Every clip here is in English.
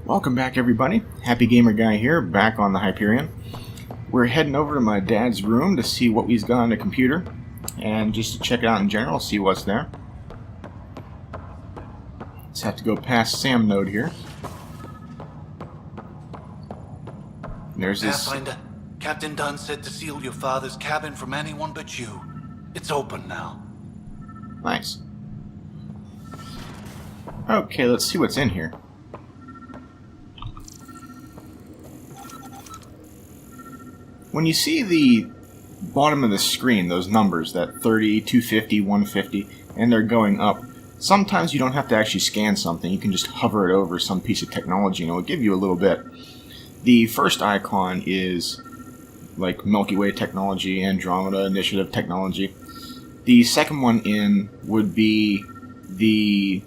Welcome back, everybody. Happy Gamer Guy here, back on the Hyperion. We're heading over to my dad's room to see what he's got on the computer, and just to check it out in general, see what's there. Just have to go past Sam Node here. There's this... Pathfinder, Captain Dunn said to seal your father's cabin from anyone but you. It's open now. Nice. Okay, let's see what's in here. When you see the bottom of the screen, those numbers, that 30, 250, 150, and they're going up, sometimes you don't have to actually scan something. You can just hover it over some piece of technology and it will give you a little bit. The first icon is like Milky Way technology, Andromeda Initiative technology. The second one in would be the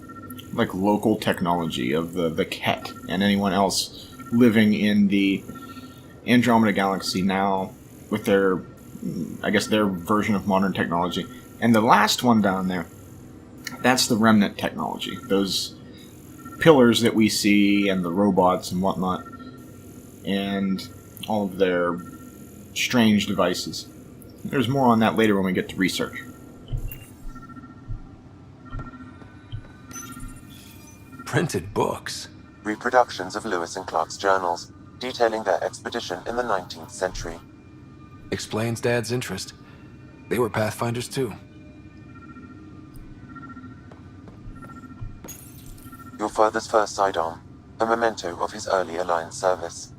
like local technology of the Ket and anyone else living in the Andromeda Galaxy now with their, I guess, their version of modern technology. And the last one down there, that's the remnant technology. Those pillars that we see and the robots and whatnot and all of their strange devices. There's more on that later when we get to research. Printed books? Reproductions of Lewis and Clark's journals, detailing their expedition in the 19th century. Explains Dad's interest. They were Pathfinders too. Your father's first sidearm, a memento of his early Alliance service.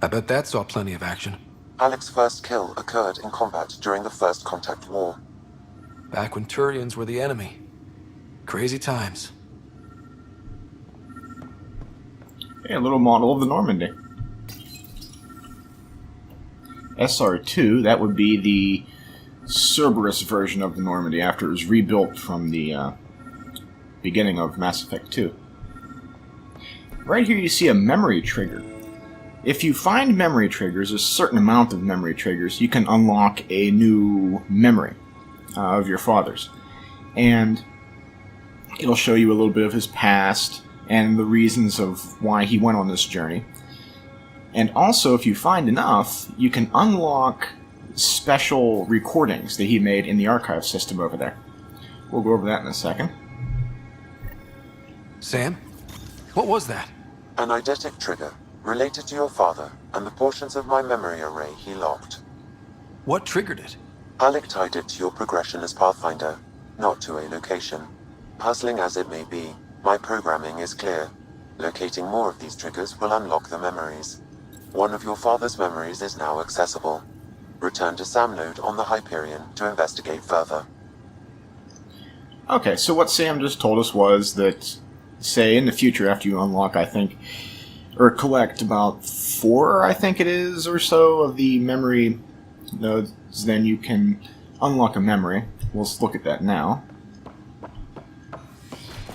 I bet that saw plenty of action. Alec's first kill occurred in combat during the First Contact War. Back when Turians were the enemy. Crazy times. Hey, a little model of the Normandy. SR2, that would be the Cerberus version of the Normandy after it was rebuilt from the beginning of Mass Effect 2. Right here you see a memory trigger. If you find memory triggers, a certain amount of memory triggers, you can unlock a new memory of your father's. And it'll show you a little bit of his past and the reasons of why he went on this journey. And also, if you find enough, you can unlock special recordings that he made in the archive system over there. We'll go over that in a second. Sam? What was that? An eidetic trigger, related to your father and the portions of my memory array he locked. What triggered it? Alec tied it to your progression as Pathfinder, not to a location. Puzzling as it may be, my programming is clear. Locating more of these triggers will unlock the memories. One of your father's memories is now accessible. Return to Sam Node on the Hyperion to investigate further. Okay, so what Sam just told us was that, say, in the future after you unlock, I think, or collect about 4, I think it is, or so of the memory nodes, then you can unlock a memory. We'll look at that now.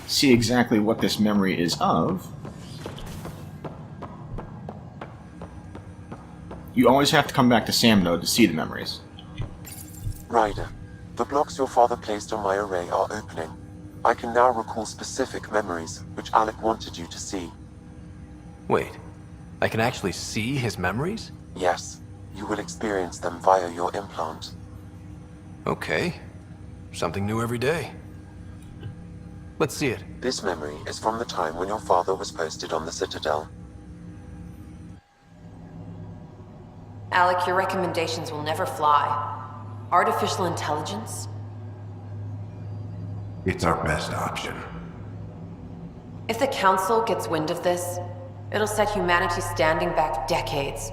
See exactly what this memory is of. You always have to come back to Sam Node to see the memories. Ryder, the blocks your father placed on my array are opening. I can now recall specific memories, which Alec wanted you to see. Wait, I can actually see his memories? Yes, you will experience them via your implant. Okay. Something new every day. Let's see it. This memory is from the time when your father was posted on the Citadel. Alec, your recommendations will never fly. Artificial intelligence? It's our best option. If the Council gets wind of this, it'll set humanity standing back decades.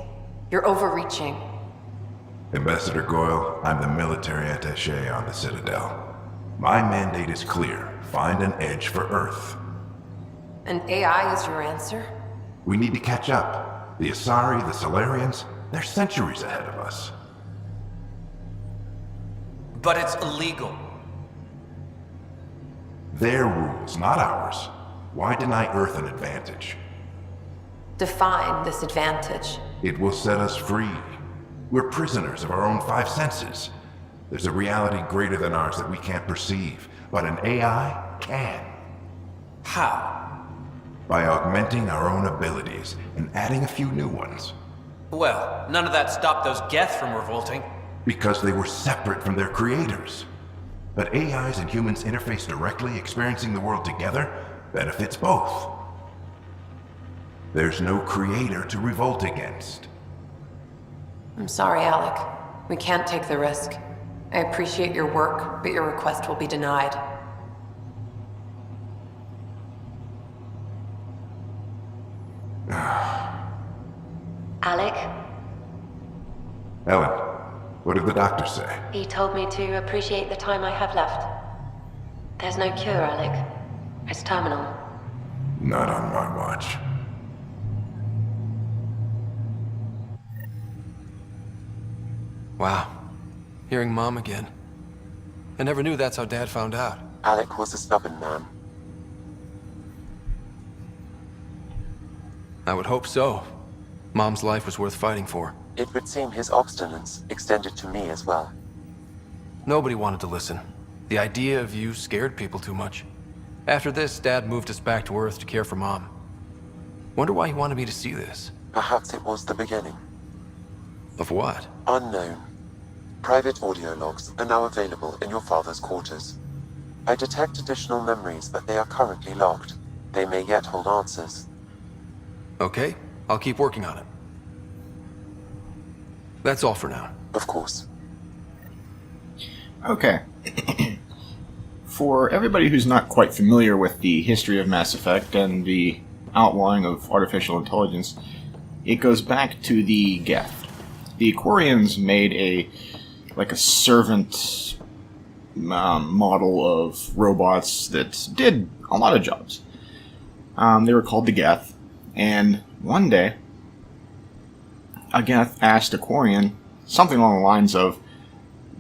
You're overreaching. Ambassador Goyle, I'm the military attaché on the Citadel. My mandate is clear. Find an edge for Earth. And AI is your answer? We need to catch up. The Asari, the Solarians, they're centuries ahead of us. But it's illegal. Their rules, not ours. Why deny Earth an advantage? Define this advantage. It will set us free. We're prisoners of our own 5 senses. There's a reality greater than ours that we can't perceive, but an AI can. How? by augmenting our own abilities and adding a few new ones. Well, none of that stopped those Geth from revolting. Because they were separate from their creators. But AIs and humans interface directly, experiencing the world together, benefits both. There's no creator to revolt against. I'm sorry, Alec. We can't take the risk. I appreciate your work, but your request will be denied. Alec, Ellen, what did the doctor say? he told me to appreciate the time I have left. There's no cure, Alec. It's terminal. Not on my watch. Wow. Hearing Mom again. I never knew that's how Dad found out. Alec was a stubborn man. I would hope so. Mom's life was worth fighting for. It would seem his obstinance extended to me as well. Nobody wanted to listen. The idea of you scared people too much. After this, Dad moved us back to Earth to care for Mom. Wonder why he wanted me to see this. Perhaps it was the beginning. Of what? Unknown. Private audio logs are now available in your father's quarters. I detect additional memories, but they are currently locked. They may yet hold answers. Okay, I'll keep working on it. That's all for now. Of course. Okay. For everybody who's not quite familiar with the history of Mass Effect and the outlawing of artificial intelligence, it goes back to the Geth. The Quarians made a servant model of robots that did a lot of jobs. They were called the Geth, and one day, a Geth asked a Quarian something along the lines of,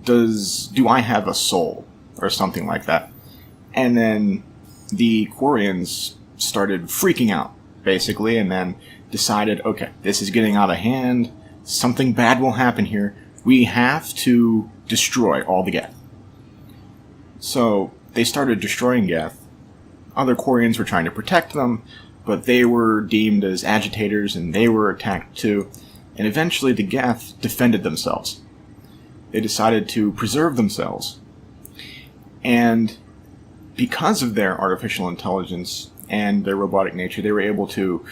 do I have a soul? Or something like that. And then the Quarians started freaking out, basically, and then decided, okay, this is getting out of hand, something bad will happen here, we have to destroy all the Geth. So they started destroying Geth. Other Quarians were trying to protect them, but they were deemed as agitators and they were attacked too, and eventually the Geth defended themselves. They decided to preserve themselves. And because of their artificial intelligence and their robotic nature, they were able to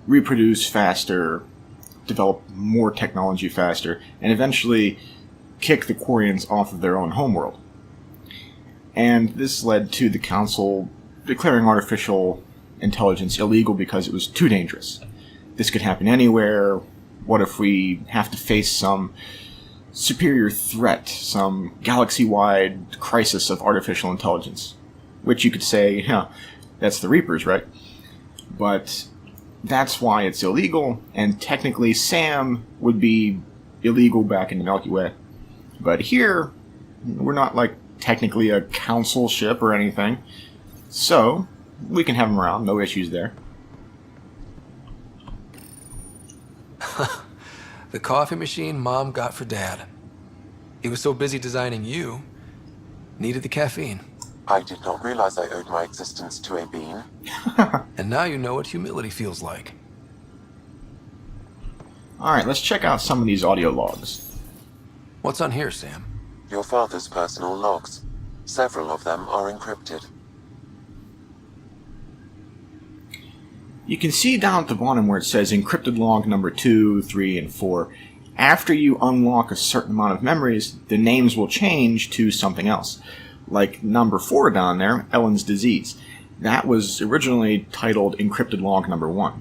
reproduce faster, develop more technology faster, and eventually kick the Quarians off of their own homeworld. And this led to the Council declaring artificial intelligence illegal because it was too dangerous. This could happen anywhere. What if we have to face some superior threat, some galaxy-wide crisis of artificial intelligence? Which you could say, yeah, that's the Reapers, right? But that's why it's illegal, and technically Sam would be illegal back in the Milky Way. But here, we're not technically a council ship or anything, so we can have them around, no issues there. The coffee machine Mom got for Dad. He was so busy designing you, needed the caffeine. I did not realize I owed my existence to a bean. And now you know what humility feels like. Alright, let's check out some of these audio logs. What's on here, Sam? Your father's personal logs. Several of them are encrypted. You can see down at the bottom where it says encrypted log number 2, 3, and 4. After you unlock a certain amount of memories, the names will change to something else. Like number 4 down there, Ellen's disease. That was originally titled encrypted log number 1.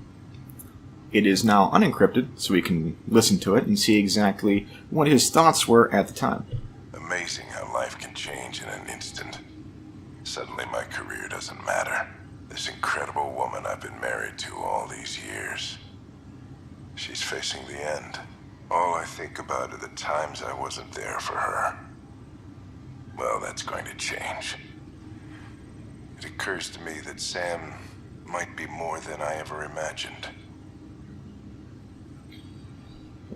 It is now unencrypted, so we can listen to it and see exactly what his thoughts were at the time. Amazing how life can change in an instant. Suddenly my career doesn't matter. This incredible woman I've been married to all these years. She's facing the end. All I think about are the times I wasn't there for her. Well, that's going to change. It occurs to me that Sam might be more than I ever imagined.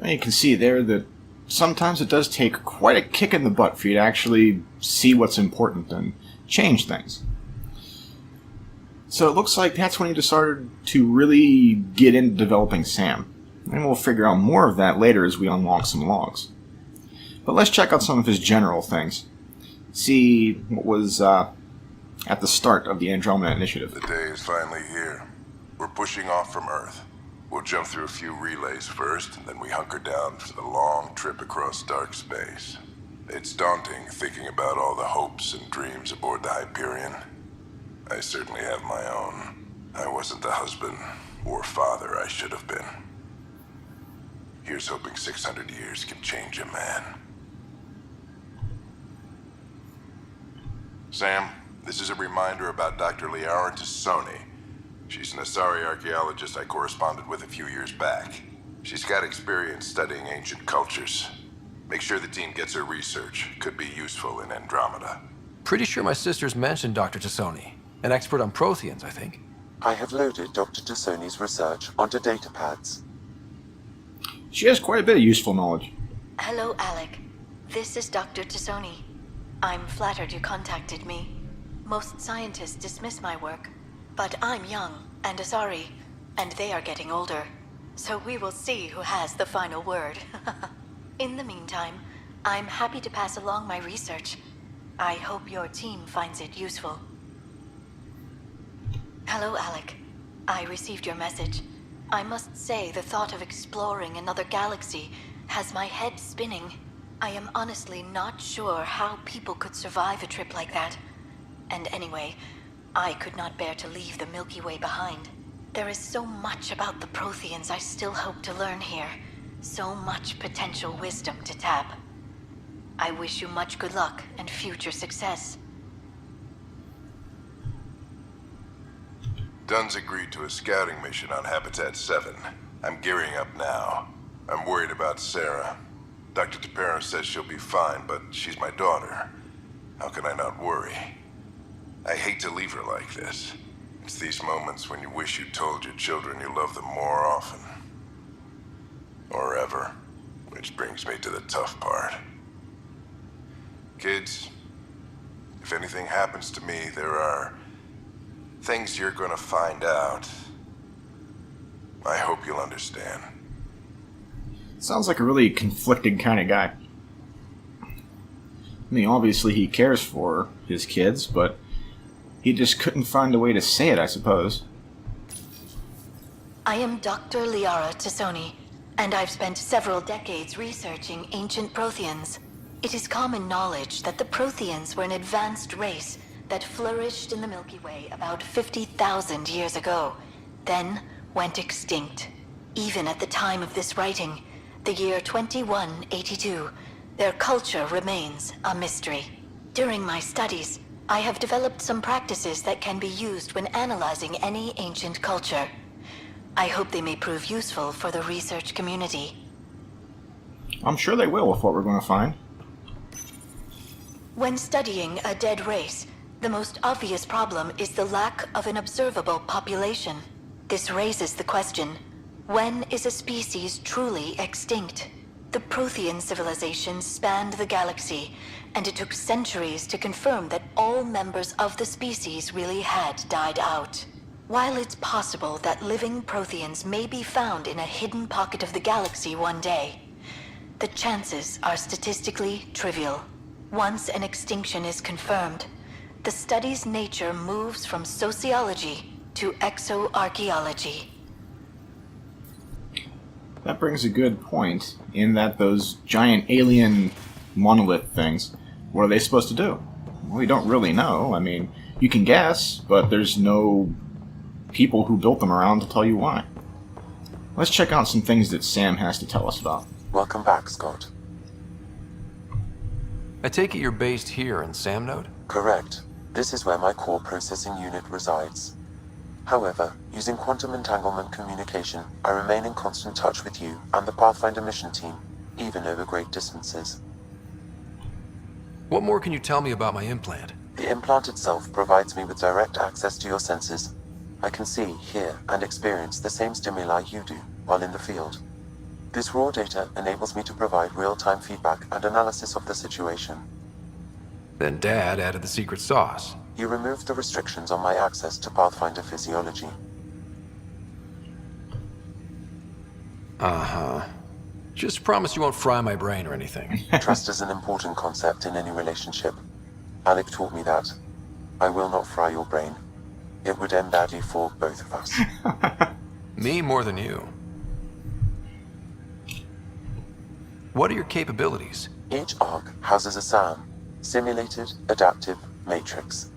You can see there that sometimes it does take quite a kick in the butt for you to actually see what's important and change things. So it looks like that's when he decided to really get into developing Sam. And we'll figure out more of that later as we unlock some logs. But let's check out some of his general things. See what was at the start of the Andromeda Initiative. The day is finally here. We're pushing off from Earth. We'll jump through a few relays first, and then we hunker down for the long trip across dark space. It's daunting thinking about all the hopes and dreams aboard the Hyperion. I certainly have my own. I wasn't the husband or father I should have been. Here's hoping 600 years can change a man. Sam, this is a reminder about Dr. Liara Tassoni. She's an Asari archaeologist I corresponded with a few years back. She's got experience studying ancient cultures. Make sure the team gets her research. Could be useful in Andromeda. Pretty sure my sisters mentioned Dr. Tassoni. An expert on Protheans, I think. I have loaded Dr. Tassoni's research onto datapads. She has quite a bit of useful knowledge. Hello, Alec. This is Dr. Tassoni. I'm flattered you contacted me. Most scientists dismiss my work, but I'm young and Asari, and they are getting older. So we will see who has the final word. In the meantime, I'm happy to pass along my research. I hope your team finds it useful. Hello, Alec. I received your message. I must say the thought of exploring another galaxy has my head spinning. I am honestly not sure how people could survive a trip like that. And anyway, I could not bear to leave the Milky Way behind. There is so much about the Protheans I still hope to learn here. So much potential wisdom to tap. I wish you much good luck and future success. Dunn's agreed to a scouting mission on Habitat 7. I'm gearing up now. I'm worried about Sarah. Dr. Tapero says she'll be fine, but she's my daughter. How can I not worry? I hate to leave her like this. It's these moments when you wish you told your children you love them more often. Or ever. Which brings me to the tough part. Kids, if anything happens to me, there are things you're gonna find out. I hope you'll understand. Sounds like a really conflicted kind of guy. I mean, obviously he cares for his kids, but he just couldn't find a way to say it, I suppose. I am Dr. Liara Tassoni, and I've spent several decades researching ancient Protheans. It is common knowledge that the Protheans were an advanced race that flourished in the Milky Way about 50,000 years ago, then went extinct. Even at the time of this writing, the year 2182, their culture remains a mystery. During my studies, I have developed some practices that can be used when analyzing any ancient culture. I hope they may prove useful for the research community. I'm sure they will with what we're going to find. When studying a dead race, the most obvious problem is the lack of an observable population. This raises the question, when is a species truly extinct? The Prothean civilization spanned the galaxy, and it took centuries to confirm that all members of the species really had died out. While it's possible that living Protheans may be found in a hidden pocket of the galaxy one day, the chances are statistically trivial. Once an extinction is confirmed, the study's nature moves from sociology to exoarchaeology. That brings a good point, in that those giant alien monolith things, what are they supposed to do? Well, we don't really know. I mean, you can guess, but there's no people who built them around to tell you why. Let's check out some things that Sam has to tell us about. Welcome back, Scott. I take it you're based here in Sam Node? Correct. This is where my core processing unit resides. However, using quantum entanglement communication, I remain in constant touch with you and the Pathfinder mission team, even over great distances. What more can you tell me about my implant? The implant itself provides me with direct access to your senses. I can see, hear, and experience the same stimuli you do while in the field. This raw data enables me to provide real-time feedback and analysis of the situation. Then Dad added the secret sauce. You removed the restrictions on my access to Pathfinder physiology. Uh-huh. Just promise you won't fry my brain or anything. Trust is an important concept in any relationship. Alec taught me that. I will not fry your brain. It would end badly for both of us. Me more than you. What are your capabilities? Each arc houses a SAM, Simulated Adaptive Matrix.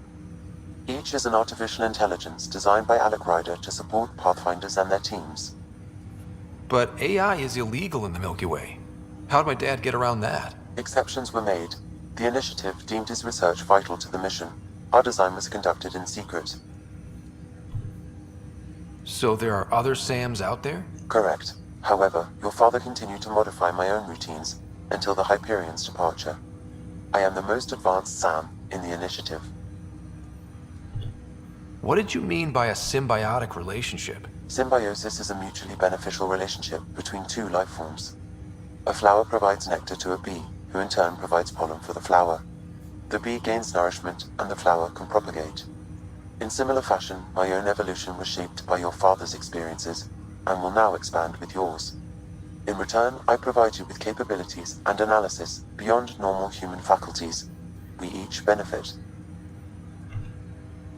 Each is an artificial intelligence designed by Alec Ryder to support Pathfinders and their teams. But AI is illegal in the Milky Way. How'd my dad get around that? Exceptions were made. The initiative deemed his research vital to the mission. Our design was conducted in secret. So there are other SAMs out there? Correct. However, your father continued to modify my own routines until the Hyperion's departure. I am the most advanced SAM in the initiative. What did you mean by a symbiotic relationship? Symbiosis is a mutually beneficial relationship between two life forms. A flower provides nectar to a bee, who in turn provides pollen for the flower. The bee gains nourishment, and the flower can propagate. In similar fashion, my own evolution was shaped by your father's experiences, and will now expand with yours. In return, I provide you with capabilities and analysis beyond normal human faculties. We each benefit.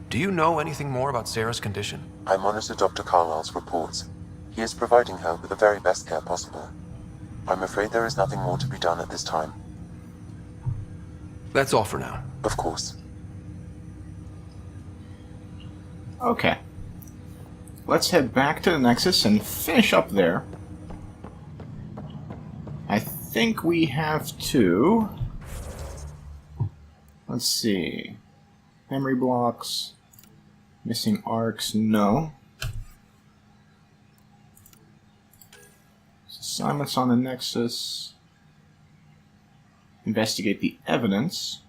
Do you know anything more about Sarah's condition? I monitor Dr. Carlisle's reports. He is providing her with the very best care possible. I'm afraid there is nothing more to be done at this time. That's all for now. Of course. Okay. Let's head back to the Nexus and finish up there. I think we have to... Let's see. Memory blocks. Missing arcs, no. Assignments on the Nexus. Investigate the evidence.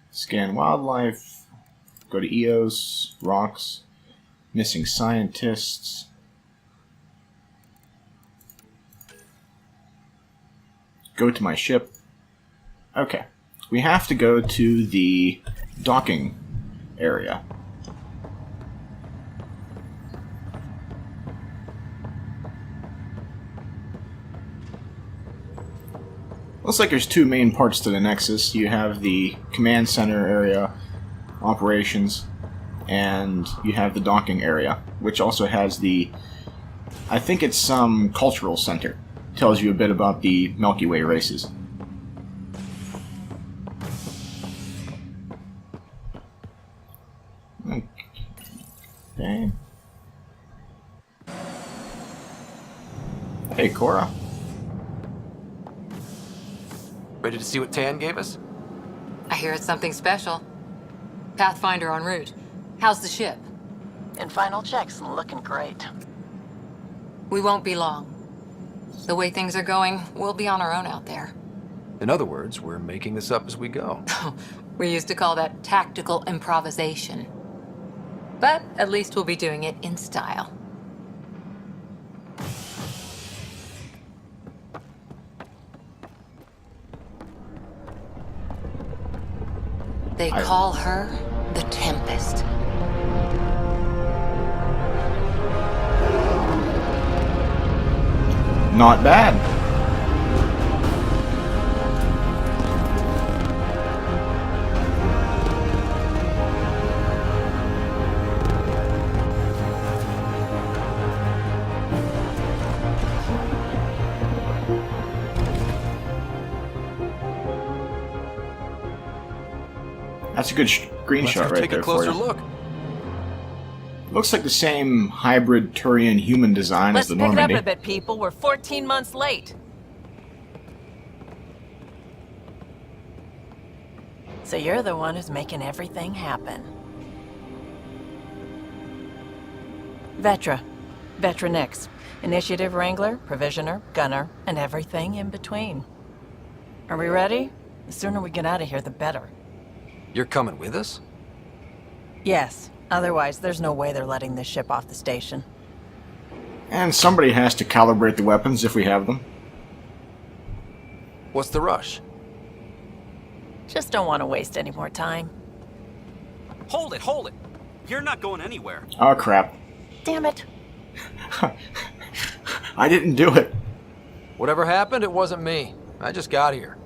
Scan wildlife. Go to EOS. Rocks. Missing scientists. Go to my ship. Okay. We have to go to the docking area. Looks like there's two main parts to the Nexus. You have the command center area, operations, and you have the docking area, which also has the... I think it's some cultural center. Tells you a bit about the Milky Way races. Okay. Hey, Cora. Ready to see what Tan gave us? I hear it's something special. Pathfinder en route. How's the ship? In final checks and looking great. We won't be long. The way things are going, we'll be on our own out there. In other words, we're making this up as we go. We used to call that tactical improvisation. But at least we'll be doing it in style. They call her the Tempest. Not bad. That's a good screenshot right take there a closer for you. look. Looks like the same hybrid Turian human design as the Normandy. Let's pick it up a bit, people. We're 14 months late. So you're the one who's making everything happen. Vetra. Vetra Nix. Initiative Wrangler, Provisioner, Gunner, and everything in between. Are we ready? The sooner we get out of here, the better. You're coming with us? Yes. Otherwise, there's no way they're letting this ship off the station. And somebody has to calibrate the weapons if we have them. What's the rush? Just don't want to waste any more time. Hold it, hold it. You're not going anywhere. Oh, crap. Damn it. I didn't do it. Whatever happened, it wasn't me. I just got here.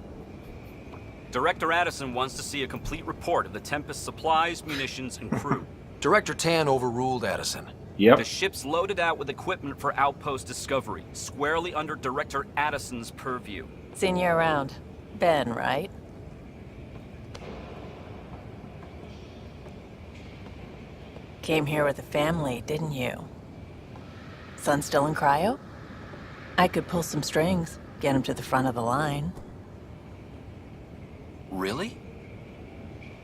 Director Addison wants to see a complete report of the Tempest supplies, munitions, and crew. Director Tan overruled Addison. Yep. The ship's loaded out with equipment for outpost discovery, squarely under Director Addison's purview. Seen you around. Ben, right? Came here with a family, didn't you? Son still in cryo? I could pull some strings, get him to the front of the line. Really?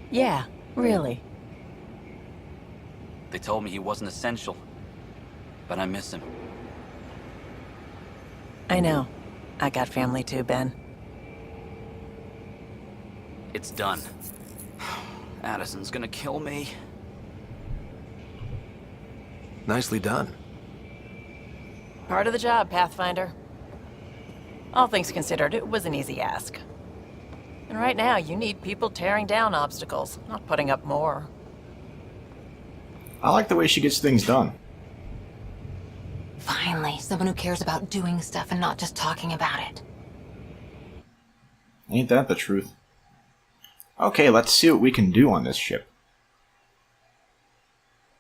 Yeah, really. They told me he wasn't essential, but I miss him. I know. I got family too, Ben. It's done. Addison's gonna kill me. Nicely done. Part of the job, Pathfinder. All things considered, it was an easy ask. And right now, you need people tearing down obstacles, not putting up more. I like the way she gets things done. Finally, someone who cares about doing stuff and not just talking about it. Ain't that the truth? Okay, let's see what we can do on this ship.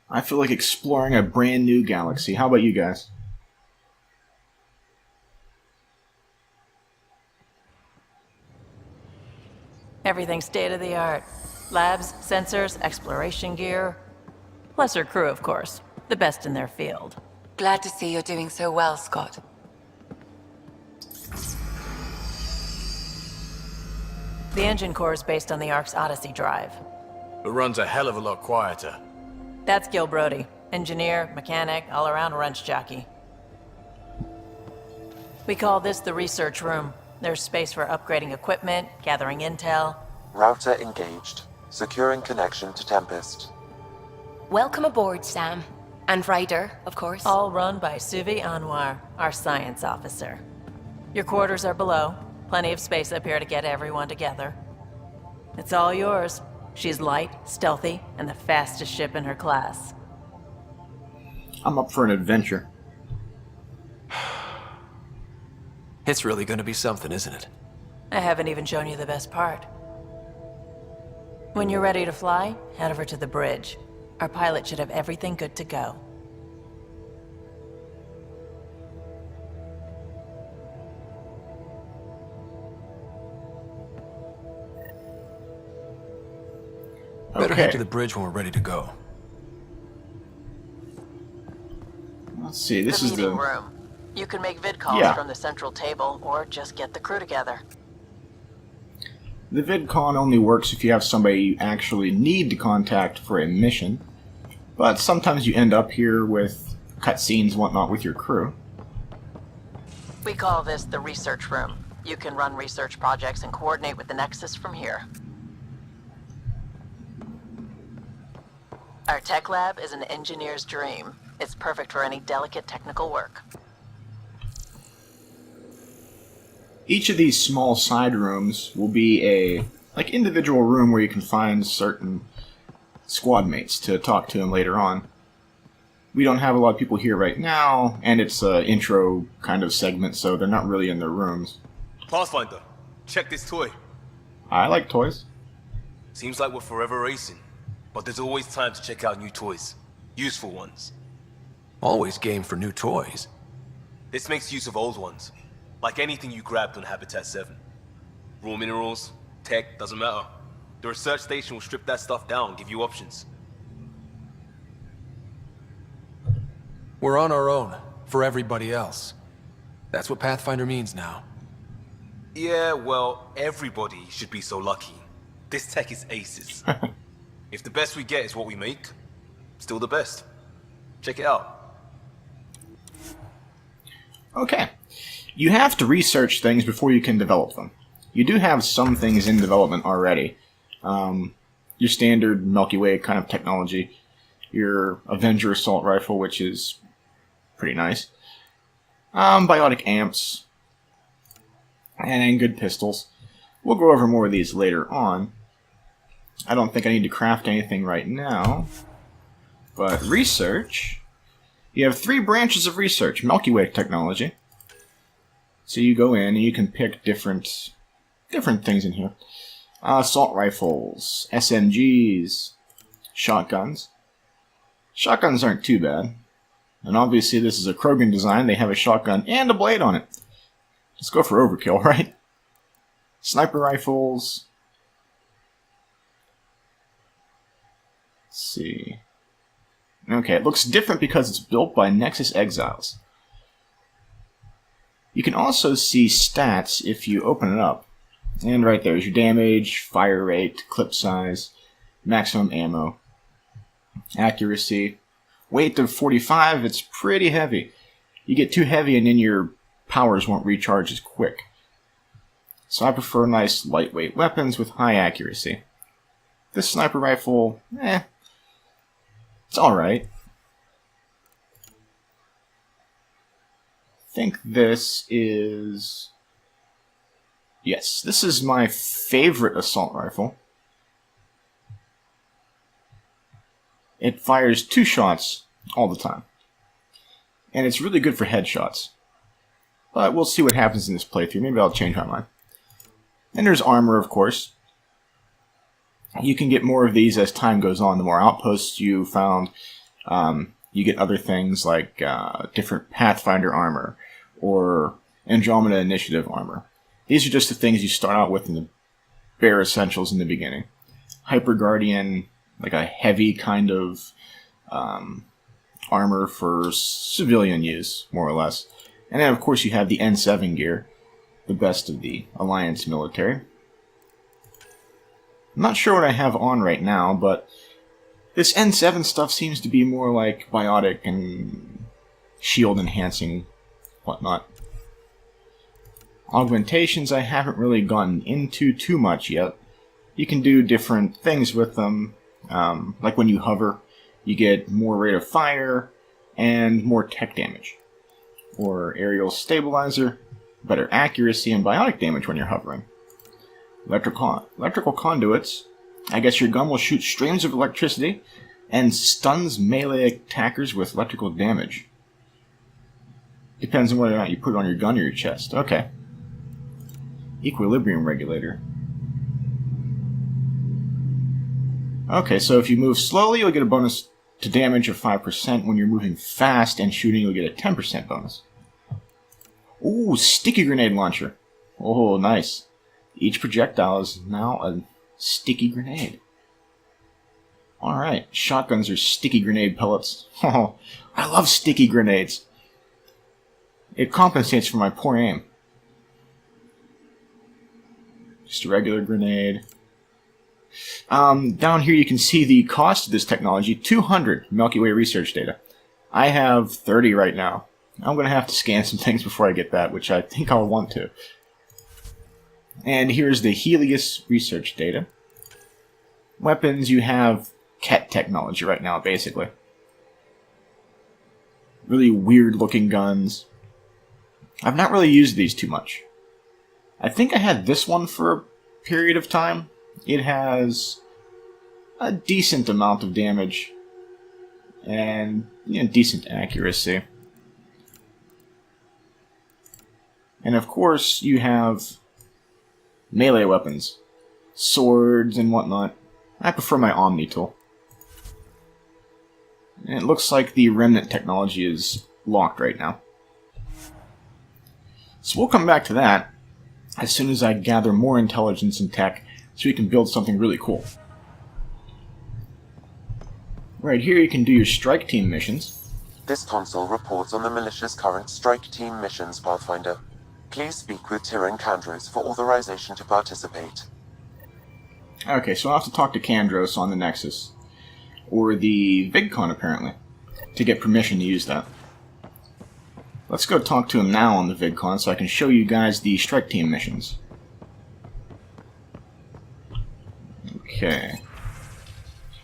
I feel like exploring a brand new galaxy. How about you guys? Everything's state-of-the-art. Labs, sensors, exploration gear. Plus her crew, of course. The best in their field. Glad to see you're doing so well, Scott. The engine core is based on the Ark's Odyssey drive. It runs a hell of a lot quieter. That's Gil Brody. Engineer, mechanic, all-around wrench jockey. We call this the research room. There's space for upgrading equipment, gathering intel. Router engaged. Securing connection to Tempest. Welcome aboard, Sam. And Ryder, of course. All run by Suvi Anwar, our science officer. Your quarters are below. Plenty of space up here to get everyone together. It's all yours. She's light, stealthy, and the fastest ship in her class. I'm up for an adventure. It's really going to be something, isn't it? I haven't even shown you the best part. When you're ready to fly, head over to the bridge. Our pilot should have everything good to go. Better Okay. head to the bridge when we're ready to go. Let's see, this is the... meeting room. You can make vid calls from the central table, or just get the crew together. The VidCon only works if you have somebody you actually need to contact for a mission, but sometimes you end up here with cutscenes and whatnot with your crew. We call this the research room. You can run research projects and coordinate with the Nexus from here. Our tech lab is an engineer's dream. It's perfect for any delicate technical work. Each of these small side rooms will be a individual room where you can find certain squad mates to talk to them later on. We don't have a lot of people here right now, and it's an intro kind of segment, so they're not really in their rooms. Pathfinder, check this toy. I like toys. Seems like we're forever racing, but there's always time to check out new toys. Useful ones. Always game for new toys. This makes use of old ones. Like anything you grabbed on Habitat 7. Raw minerals, tech, doesn't matter. The research station will strip that stuff down, give you options. We're on our own, for everybody else. That's what Pathfinder means now. Yeah, well, everybody should be so lucky. This tech is aces. If the best we get is what we make, still the best. Check it out. Okay. You have to research things before you can develop them. You do have some things in development already. Your standard Milky Way kind of technology. Your Avenger assault rifle, which is pretty nice. Biotic amps. And good pistols. We'll go over more of these later on. I don't think I need to craft anything right now. But research... You have 3 branches of research. Milky Way technology. So you go in and you can pick different things in here. Assault rifles, SMGs, shotguns. Shotguns aren't too bad. And obviously this is a Krogan design. They have a shotgun and a blade on it. Let's go for overkill, right? Sniper rifles. Let's see. Okay, it looks different because it's built by Nexus exiles. You can also see stats if you open it up. And right there is your damage, fire rate, clip size, maximum ammo, accuracy. Weight of 45, it's pretty heavy. You get too heavy and then your powers won't recharge as quick. So I prefer nice lightweight weapons with high accuracy. This sniper rifle, it's alright. I think this is... Yes, this is my favorite assault rifle. It fires 2 shots all the time. And it's really good for headshots. But we'll see what happens in this playthrough. Maybe I'll change my mind. And there's armor, of course. You can get more of these as time goes on. The more outposts you found, you get other things like different Pathfinder armor or Andromeda Initiative armor. These are just the things you start out with in the bare essentials in the beginning. Hyper Guardian, like a heavy kind of armor for civilian use, more or less. And then, of course, you have the N7 gear, the best of the Alliance military. I'm not sure what I have on right now, but this N7 stuff seems to be more like biotic and shield enhancing, whatnot. Augmentations I haven't really gotten into too much yet. You can do different things with them, like when you hover, you get more rate of fire and more tech damage. Or aerial stabilizer, better accuracy and biotic damage when you're hovering. Electrical conduits. I guess your gun will shoot streams of electricity and stuns melee attackers with electrical damage. Depends on whether or not you put it on your gun or your chest. Okay. Equilibrium regulator. Okay, so if you move slowly, you'll get a bonus to damage of 5%. When you're moving fast and shooting, you'll get a 10% bonus. Ooh, sticky grenade launcher. Oh, nice. Each projectile is now a sticky grenade. Alright, shotguns are sticky grenade pellets. Oh, I love sticky grenades. It compensates for my poor aim. Just a regular grenade. Down here you can see the cost of this technology, 200 Milky Way research data. I have 30 right now. I'm going to have to scan some things before I get that, which I think I'll want to. And here's the Helios research data. Weapons, you have Ket technology right now, basically. Really weird looking guns. I've not really used these too much. I think I had this one for a period of time. It has a decent amount of damage and decent accuracy. And of course, you have melee weapons, swords and whatnot. I prefer my Omni tool. And it looks like the Remnant technology is locked right now. So we'll come back to that as soon as I gather more intelligence and tech so we can build something really cool. Right here you can do your strike team missions. This console reports on the militia's current strike team missions, Pathfinder. Please speak with Tyrion Kandros for authorization to participate. Okay, so I'll have to talk to Kandros on the Nexus. Or the VidCon, apparently, to get permission to use that. Let's go talk to him now on the VidCon so I can show you guys the strike team missions. Okay.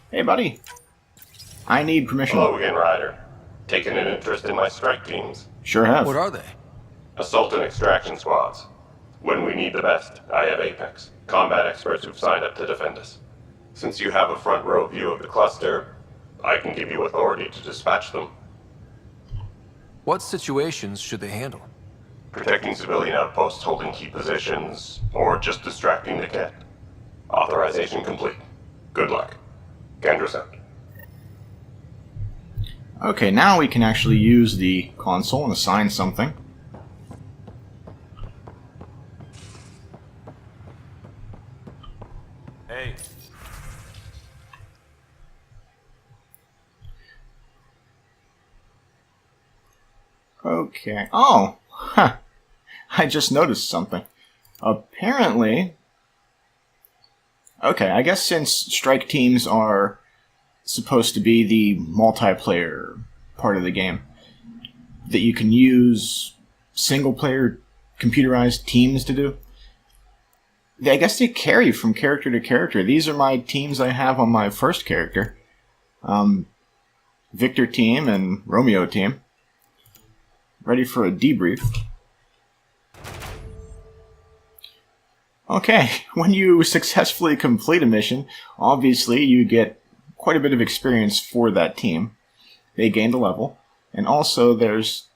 Hey, buddy. I need permission. Hello again, Ryder. Taken an interest in my strike teams? Sure have. What are they? Assault and extraction squads. When we need the best, I have Apex, combat experts who've signed up to defend us. Since you have a front row view of the cluster, I can give you authority to dispatch them. What situations should they handle? Protecting civilian outposts holding key positions, or just distracting the Ket. Authorization complete. Good luck. Kendra sound. Okay, now we can actually use the console and assign something. Hey. Okay. Oh! Huh. I just noticed something. Apparently... Okay, I guess since strike teams are supposed to be the multiplayer part of the game, that you can use single-player computerized teams to do, I guess they carry from character to character. These are my teams I have on my first character. Victor team and Romeo team. Ready for a debrief. Okay, when you successfully complete a mission, obviously you get quite a bit of experience for that team. They gained a level, and also there's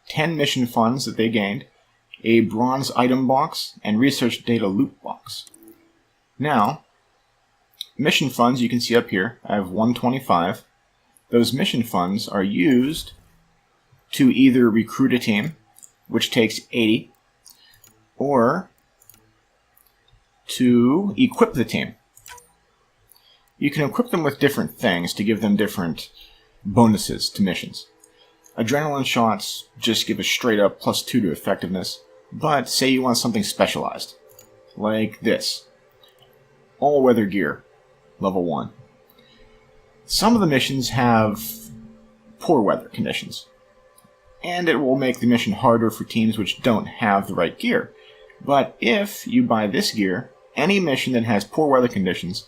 10 mission funds that they gained, a bronze item box, and research data loot box. Now, mission funds you can see up here, I have 125. Those mission funds are used to either recruit a team, which takes 80, or to equip the team. You can equip them with different things to give them different bonuses to missions. Adrenaline shots just give a straight up +2 to effectiveness, but say you want something specialized, like this. All-weather gear, level 1. Some of the missions have poor weather conditions, and it will make the mission harder for teams which don't have the right gear. But if you buy this gear, any mission that has poor weather conditions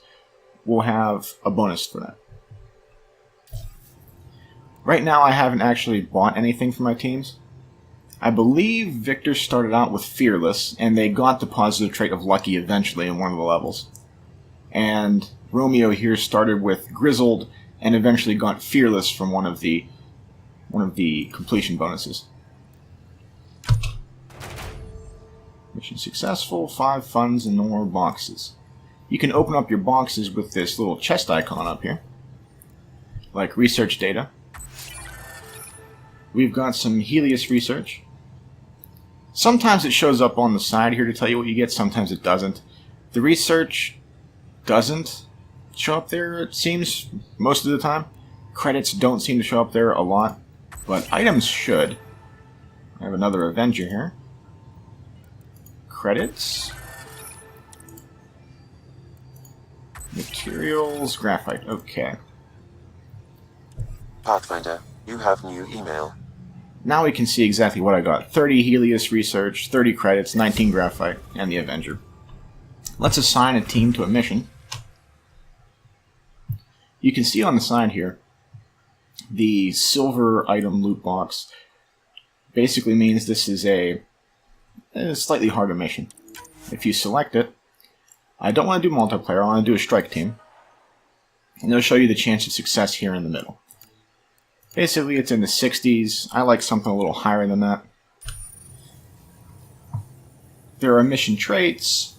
will have a bonus for that. Right now I haven't actually bought anything for my teams. I believe Victor started out with Fearless, and they got the positive trait of Lucky eventually in one of the levels. And Romeo here started with Grizzled, and eventually got Fearless from one of the completion bonuses. Mission successful, 5 funds and no more boxes. You can open up your boxes with this little chest icon up here, like research data. We've got some Helios research. Sometimes it shows up on the side here to tell you what you get, sometimes it doesn't. The research doesn't show up there, it seems, most of the time. Credits don't seem to show up there a lot, but items should. I have another Avenger here. Credits. Materials, graphite, okay. Pathfinder, you have new email. Now we can see exactly what I got. 30 Helios research, 30 credits, 19 graphite, and the Avenger. Let's assign a team to a mission. You can see on the side here, the silver item loot box basically means this is a slightly harder mission. If you select it, I don't want to do multiplayer, I want to do a strike team. And it'll show you the chance of success here in the middle. Basically, it's in the 60s. I like something a little higher than that. There are mission traits.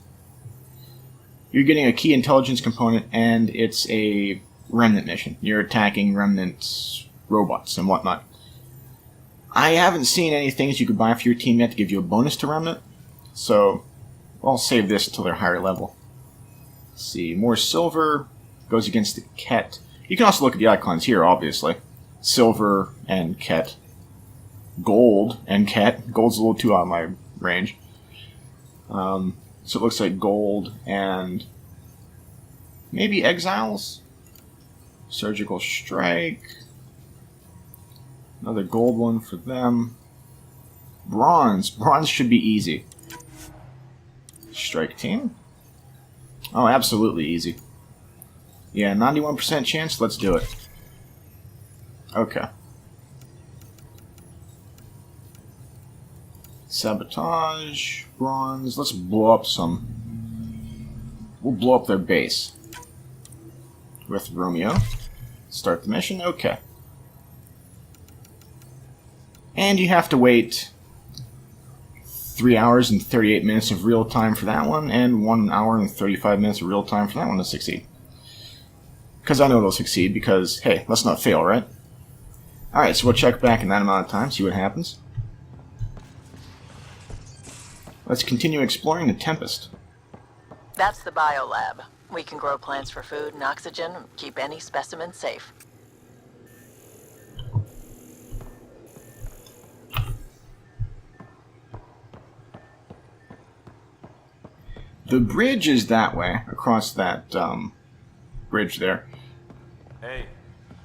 You're getting a key intelligence component, and it's a remnant mission. You're attacking remnant robots and whatnot. I haven't seen any things you could buy for your team yet to give you a bonus to remnant, so I'll save this until they're higher level. Let's see, more silver goes against the Ket. You can also look at the icons here, obviously. Silver and Ket. Gold and Ket. Gold's a little too out of my range. So it looks like gold and maybe exiles. Surgical strike. Another gold one for them. Bronze. Bronze should be easy. Strike team. Oh, absolutely easy. Yeah, 91% chance. Let's do it. Okay. Sabotage, bronze. Let's blow up some. We'll blow up their base. With Romeo. Start the mission. Okay. And you have to wait 3 hours and 38 minutes of real time for that one, and 1 hour and 35 minutes of real time for that one to succeed. Because I know they'll succeed, because, hey, let's not fail, right? Alright, so we'll check back in that amount of time, see what happens. Let's continue exploring the Tempest. That's the biolab. We can grow plants for food and oxygen, keep any specimen safe. The bridge is that way, across that bridge there. Hey.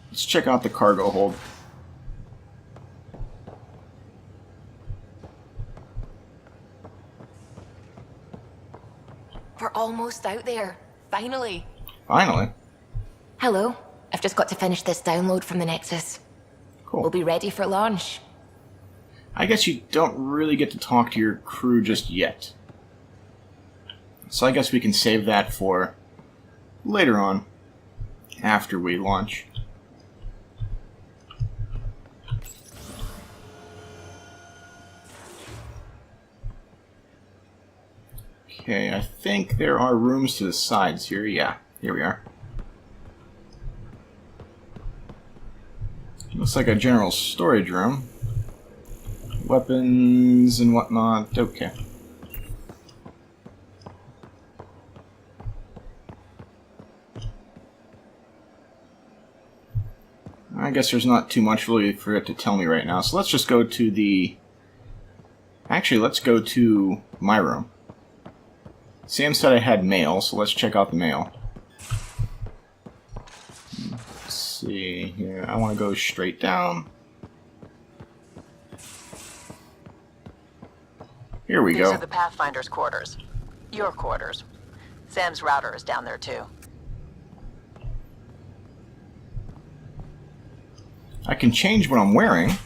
Let's check out the cargo hold. We're almost out there. Finally. Finally? Hello. I've just got to finish this download from the Nexus. Cool. We'll be ready for launch. I guess you don't really get to talk to your crew just yet. So I guess we can save that for later on, after we launch. Okay, I think there are rooms to the sides here. Yeah, here we are. Looks like a general storage room. Weapons and whatnot. Okay. I guess there's not too much really for it to tell me right now, so let's just go to the... Actually, let's go to my room. Sam said I had mail, so let's check out the mail. Let's see here. I want to go straight down. Here we go. These are the Pathfinder's quarters. Your quarters. Sam's router is down there too. I can change what I'm wearing. I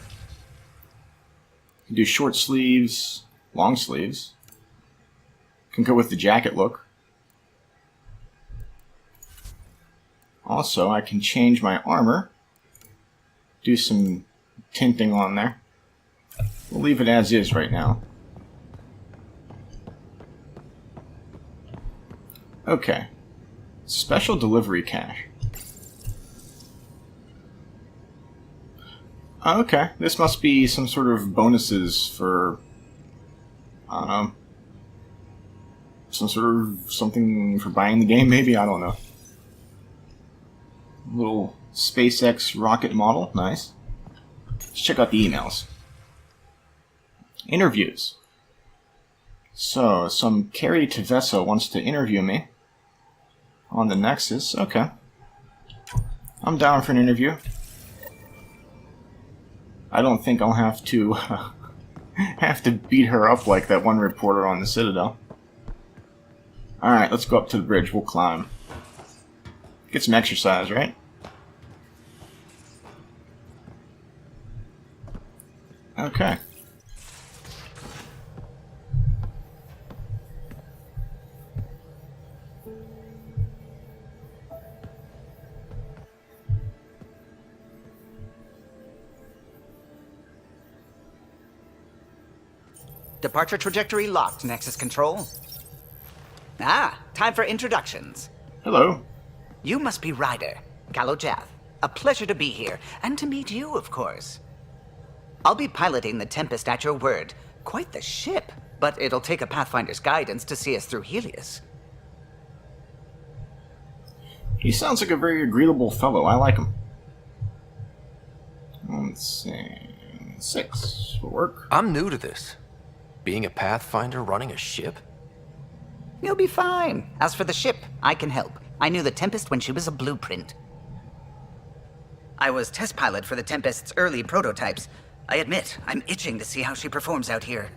can do short sleeves, long sleeves. Can go with the jacket look. Also, I can change my armor. Do some tinting on there. We'll leave it as is right now. Okay. Special delivery cache. Okay, this must be some sort of bonuses for, I don't know, some sort of something for buying the game, maybe? I don't know. Little SpaceX rocket model, nice. Let's check out the emails. Interviews. So, some Carrie Teveso wants to interview me on the Nexus. Okay. I'm down for an interview. I don't think I'll have to beat her up like that one reporter on the Citadel. Alright, let's go up to the bridge. We'll climb. Get some exercise, right? Okay. Departure trajectory locked, Nexus Control. Ah, time for introductions. Hello. You must be Ryder, Galojath. A pleasure to be here, and to meet you, of course. I'll be piloting the Tempest at your word. Quite the ship, but it'll take a Pathfinder's guidance to see us through Helios. He sounds like a very agreeable fellow. I like him. Let's see. 6 will work. I'm new to this. Being a Pathfinder running a ship? You'll be fine. As for the ship, I can help. I knew the Tempest when she was a blueprint. I was test pilot for the Tempest's early prototypes. I admit, I'm itching to see how she performs out here.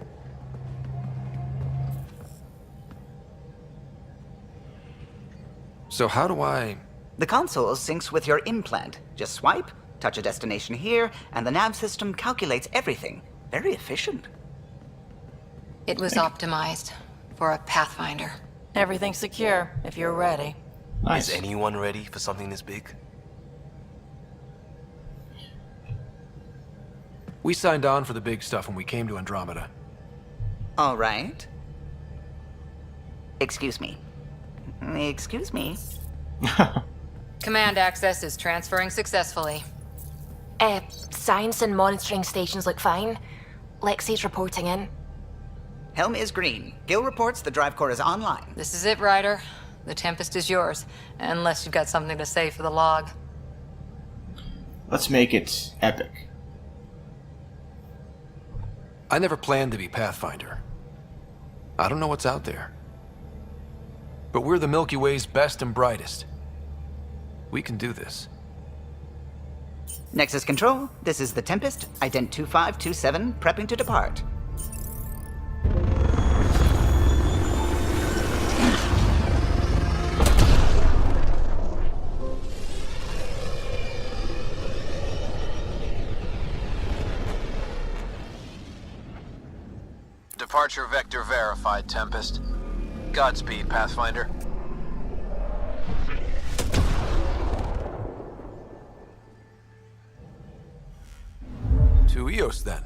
So how do I... The console syncs with your implant. Just swipe, touch a destination here, and the nav system calculates everything. Very efficient. It was optimized for a Pathfinder. Everything's secure, if you're ready. Nice. Is anyone ready for something this big? We signed on for the big stuff when we came to Andromeda. All right. Excuse me. Excuse me. Command access is transferring successfully. Science and monitoring stations look fine. Lexi's reporting in. Helm is green. Gil reports the drive core is online. This is it, Ryder. The Tempest is yours, unless you've got something to say for the log. Let's make it epic. I never planned to be Pathfinder. I don't know what's out there. But we're the Milky Way's best and brightest. We can do this. Nexus Control, this is the Tempest, ident 2527, prepping to depart. Departure vector verified, Tempest. Godspeed, Pathfinder. To Eos, then.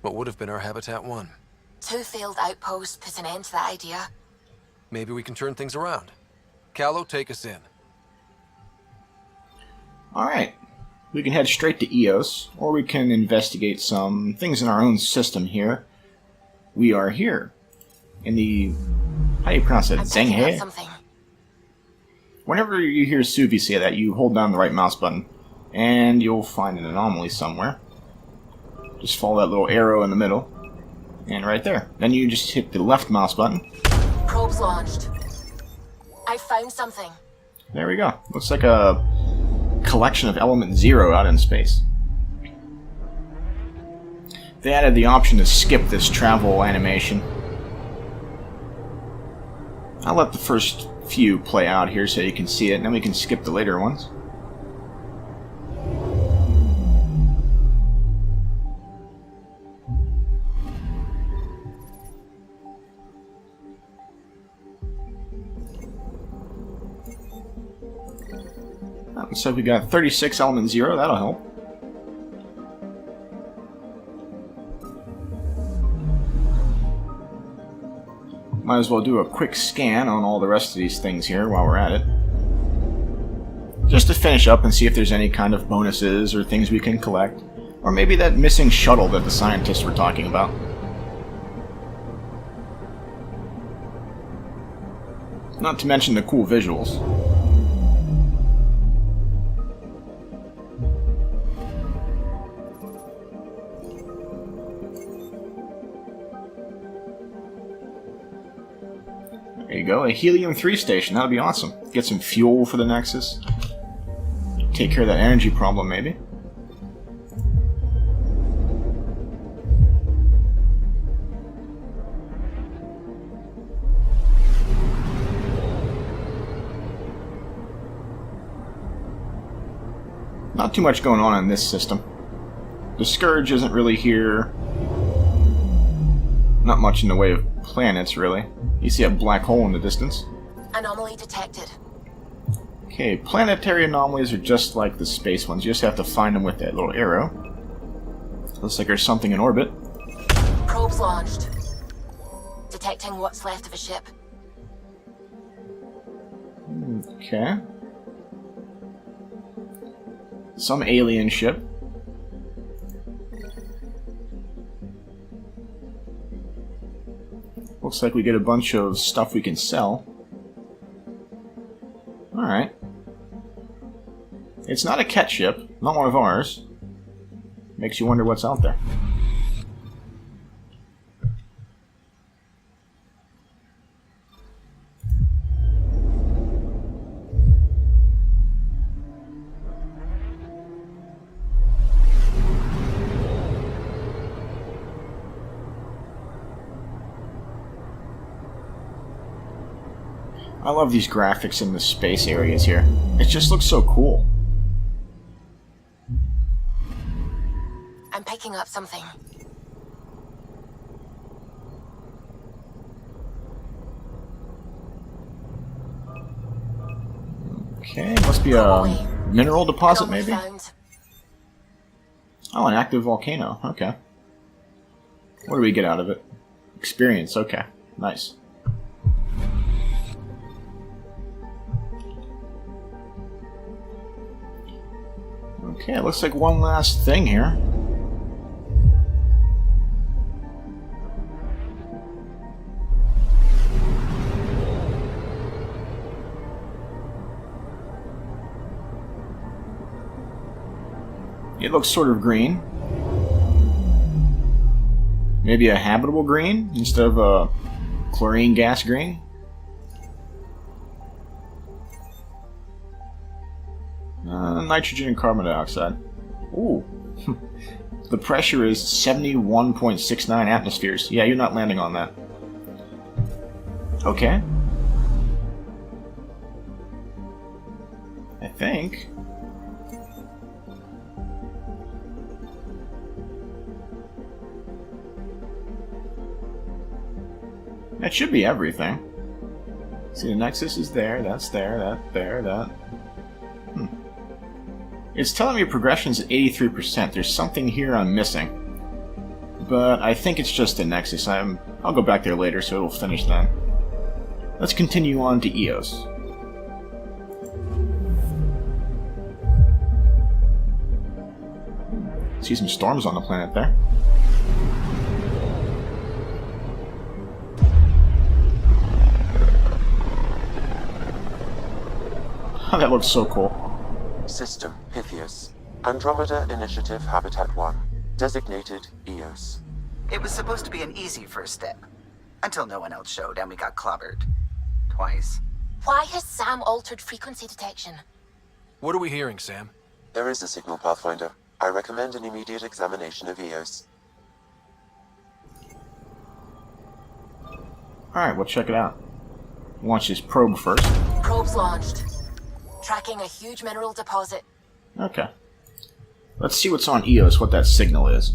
What would have been our Habitat 1? 2 failed outposts put an end to that idea. Maybe we can turn things around. Callow, take us in. Alright. We can head straight to Eos, or we can investigate some things in our own system here. We are here. In the... how do you pronounce it? Zenghe? Whenever you hear Suvi say that, you hold down the right mouse button, and you'll find an anomaly somewhere. Just follow that little arrow in the middle, and right there. Then you just hit the left mouse button. Probes launched. I found something. There we go. Looks like a collection of Element Zero out in space. They added the option to skip this travel animation. I'll let the first few play out here so you can see it, and then we can skip the later ones. So we got 36 Element Zero, that'll help. Might as well do a quick scan on all the rest of these things here while we're at it. Just to finish up and see if there's any kind of bonuses or things we can collect. Or maybe that missing shuttle that the scientists were talking about. Not to mention the cool visuals. There you go, a helium-3 station, that'll be awesome. Get some fuel for the Nexus. Take care of that energy problem, maybe. Not too much going on in this system. The Scourge isn't really here. Not much in the way of planets, really. You see a black hole in the distance. Anomaly detected. Okay, planetary anomalies are just like the space ones. You just have to find them with that little arrow. Looks like there's something in orbit. Probes launched. Detecting what's left of a ship. Okay. Some alien ship. Looks like we get a bunch of stuff we can sell. Alright. It's not a Ket ship, not one of ours. Makes you wonder what's out there. I love these graphics in the space areas here. It just looks so cool. I'm picking up something. Okay, must be a mineral deposit, maybe? Oh, an active volcano. Okay. What do we get out of it? Experience. Okay. Nice. Okay, it looks like one last thing here. It looks sort of green. Maybe a habitable green instead of a chlorine gas green. Nitrogen and carbon dioxide. Ooh. The pressure is 71.69 atmospheres. Yeah, you're not landing on that. Okay. I think. That should be everything. See, the Nexus is there, that's there, that, there, that. It's telling me progression's at 83%. There's something here I'm missing. But I think it's just the Nexus. I'll go back there later, so it'll finish then. Let's continue on to EOS. See some storms on the planet there. Oh, that looks so cool. System Pythias. Andromeda Initiative Habitat 1. Designated EOS. It was supposed to be an easy first step. Until no one else showed and we got clobbered. Twice. Why has Sam altered frequency detection? What are we hearing, Sam? There is a signal, Pathfinder. I recommend an immediate examination of EOS. Alright, we'll check it out. Launch this probe first. Probe's launched. Tracking a huge mineral deposit. Okay. Let's see what's on EOS, what that signal is.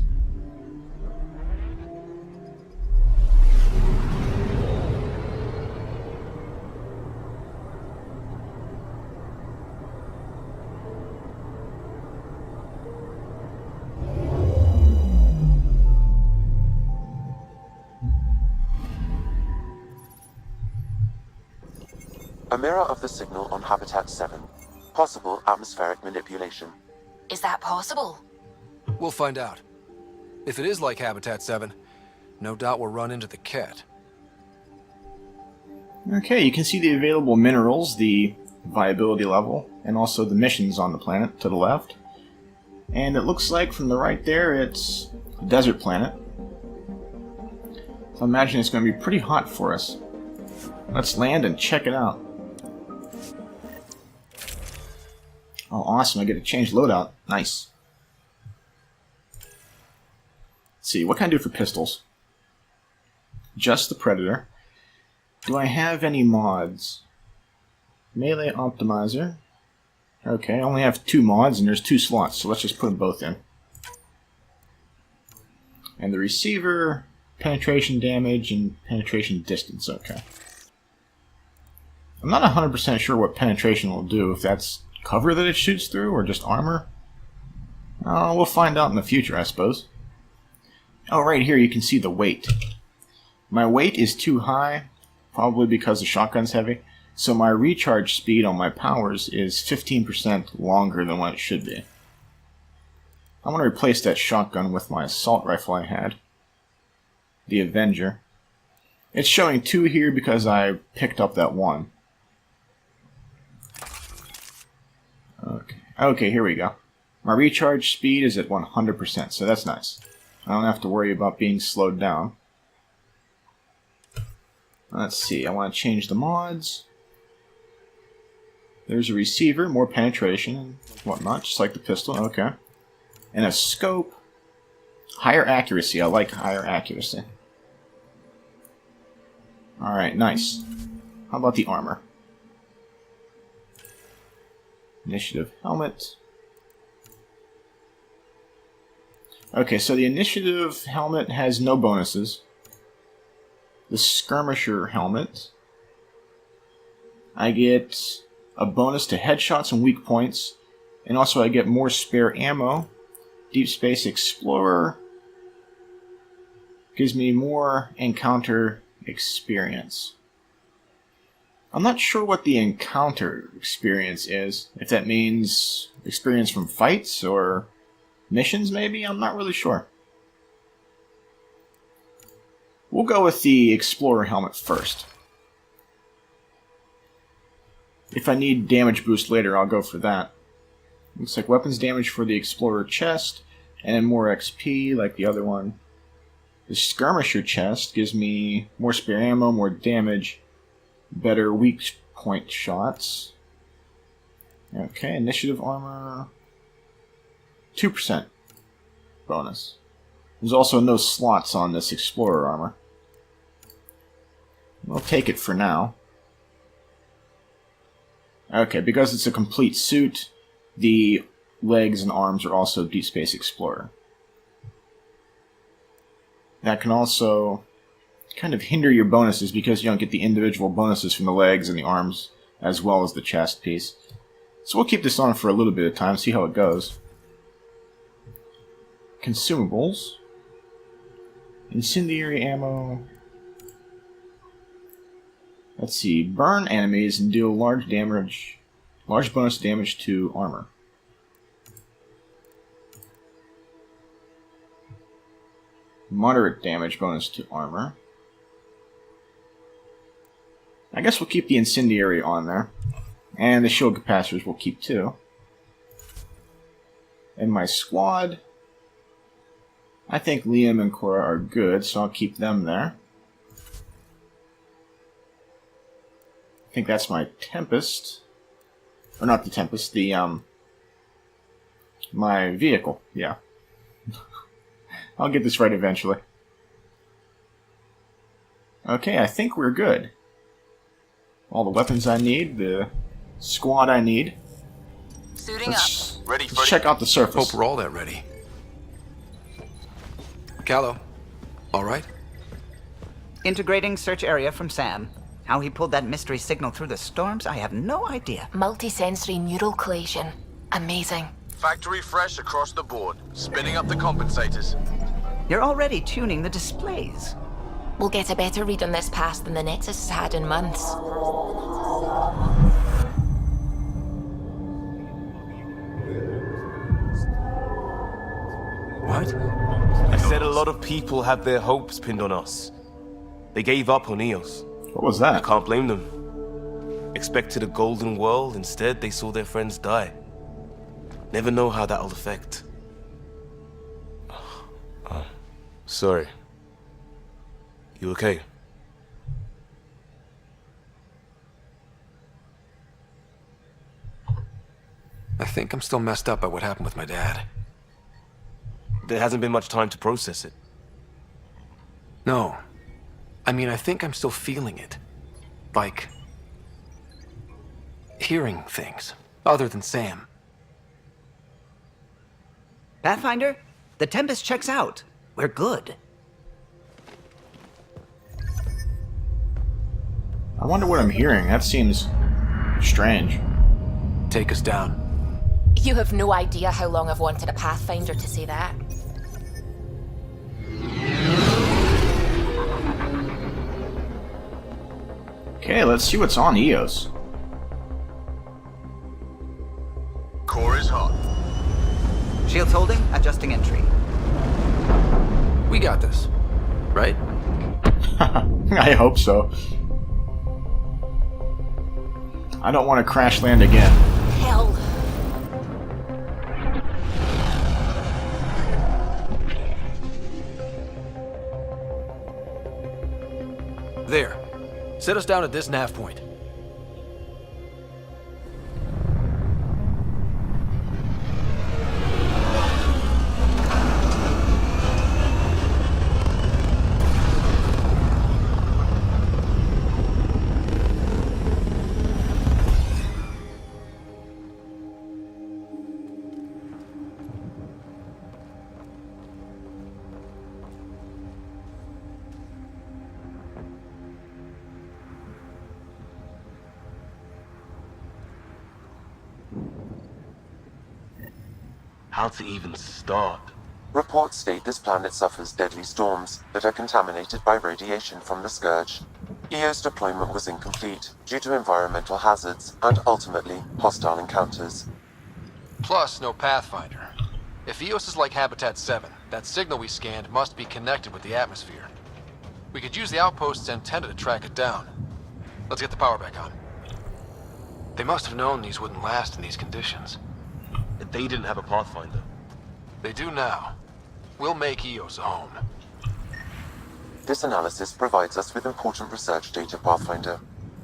A mirror of the signal on Habitat 7. Possible atmospheric manipulation. Is that possible? We'll find out. If it is like Habitat 7, no doubt we'll run into the cat. Okay, you can see the available minerals, the viability level, and also the missions on the planet to the left. And it looks like from the right there, it's a desert planet. So I imagine it's going to be pretty hot for us. Let's land and check it out. Oh, awesome. I get to change loadout. Nice. Let's see. What can I do for pistols? Just the Predator. Do I have any mods? Melee Optimizer. Okay, I only have 2 mods and there's 2 slots, so let's just put them both in. And the receiver, penetration damage, and penetration distance. Okay. I'm not 100% sure what penetration will do, if that's cover that it shoots through, or just armor? We'll find out in the future, I suppose. Oh, right here you can see the weight. My weight is too high, probably because the shotgun's heavy, so my recharge speed on my powers is 15% longer than what it should be. I want to replace that shotgun with my assault rifle I had, the Avenger. It's showing 2 here because I picked up that 1. Okay, here we go. My recharge speed is at 100%, so that's nice. I don't have to worry about being slowed down. Let's see, I want to change the mods. There's a receiver, more penetration and whatnot, just like the pistol, okay. And a scope. Higher accuracy, I like higher accuracy. Alright, nice. How about the armor? Initiative helmet. Okay, so the initiative helmet has no bonuses. The skirmisher helmet, I get a bonus to headshots and weak points, and also I get more spare ammo. Deep Space Explorer gives me more encounter experience. I'm not sure what the encounter experience is. If that means experience from fights or missions, maybe? I'm not really sure. We'll go with the Explorer helmet first. If I need damage boost later, I'll go for that. Looks like weapons damage for the Explorer chest, and then more XP like the other one. The Skirmisher chest gives me more spare ammo, more damage, better weak point shots. Okay, initiative armor. 2% bonus. There's also no slots on this Explorer armor. We'll take it for now. Okay, because it's a complete suit, the legs and arms are also Deep Space Explorer. That can also kind of hinder your bonuses because you don't get the individual bonuses from the legs and the arms as well as the chest piece. So we'll keep this on for a little bit of time, see how it goes. Consumables. Incendiary ammo. Let's see. Burn enemies and deal large bonus damage to armor. Moderate damage bonus to armor. I guess we'll keep the incendiary on there. And the shield capacitors we'll keep too. And my squad, I think Liam and Cora are good, so I'll keep them there. I think that's my Tempest. Or not the Tempest, the, my vehicle, yeah. I'll get this right eventually. Okay, I think we're good. All the weapons I need, the squad I need. Suiting up. Ready, let's check out the surface. Hope we're all that ready. Callow, all right? Integrating search area from Sam. How he pulled that mystery signal through the storms, I have no idea. Multisensory neural collation. Amazing. Factory fresh across the board. Spinning up the compensators. You're already tuning the displays. We'll get a better read on this pass than the Nexus has had in months. What? I said a lot of people have their hopes pinned on us. They gave up on Eos. What was that? I can't blame them. Expected a golden world, instead they saw their friends die. Never know how that'll affect. Sorry. You okay? I think I'm still messed up by what happened with my dad. There hasn't been much time to process it. No. I mean, I think I'm still feeling it. Like, hearing things, other than Sam. Pathfinder, the Tempest checks out. We're good. I wonder what I'm hearing. That seems strange. Take us down. You have no idea how long I've wanted a Pathfinder to say that. Okay, let's see what's on Eos. Core is hot. Shields holding, adjusting entry. We got this, right? I hope so. I don't want to crash land again. Hell. There. Set us down at this nav point. how to even start. Reports state this planet suffers deadly storms that are contaminated by radiation from the Scourge. EO's deployment was incomplete due to environmental hazards and ultimately hostile encounters. Plus, no Pathfinder. If EOS is like Habitat 7, that signal we scanned must be connected with the atmosphere. We could use the outpost's antenna to track it down. Let's get the power back on. They must have known these wouldn't last in these conditions. They didn't have a Pathfinder. They do now. We'll make EOS a home. This analysis provides us with important research data, Pathfinder.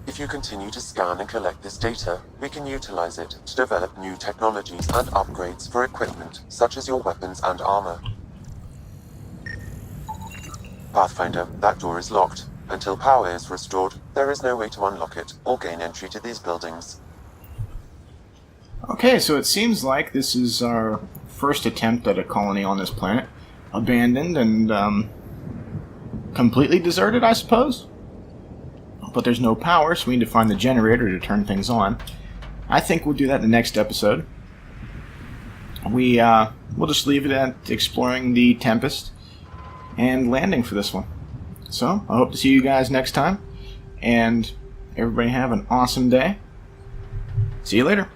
If you continue to scan and collect this data, we can utilize it to develop new technologies and upgrades for equipment, such as your weapons and armor. Pathfinder, that door is locked. Until power is restored, there is no way to unlock it or gain entry to these buildings. Okay, so it seems like this is our first attempt at a colony on this planet. Abandoned and, completely deserted, I suppose? But there's no power, so we need to find the generator to turn things on. I think we'll do that in the next episode. We'll just leave it at exploring the Tempest and landing for this one. So, I hope to see you guys next time, and everybody have an awesome day. See you later.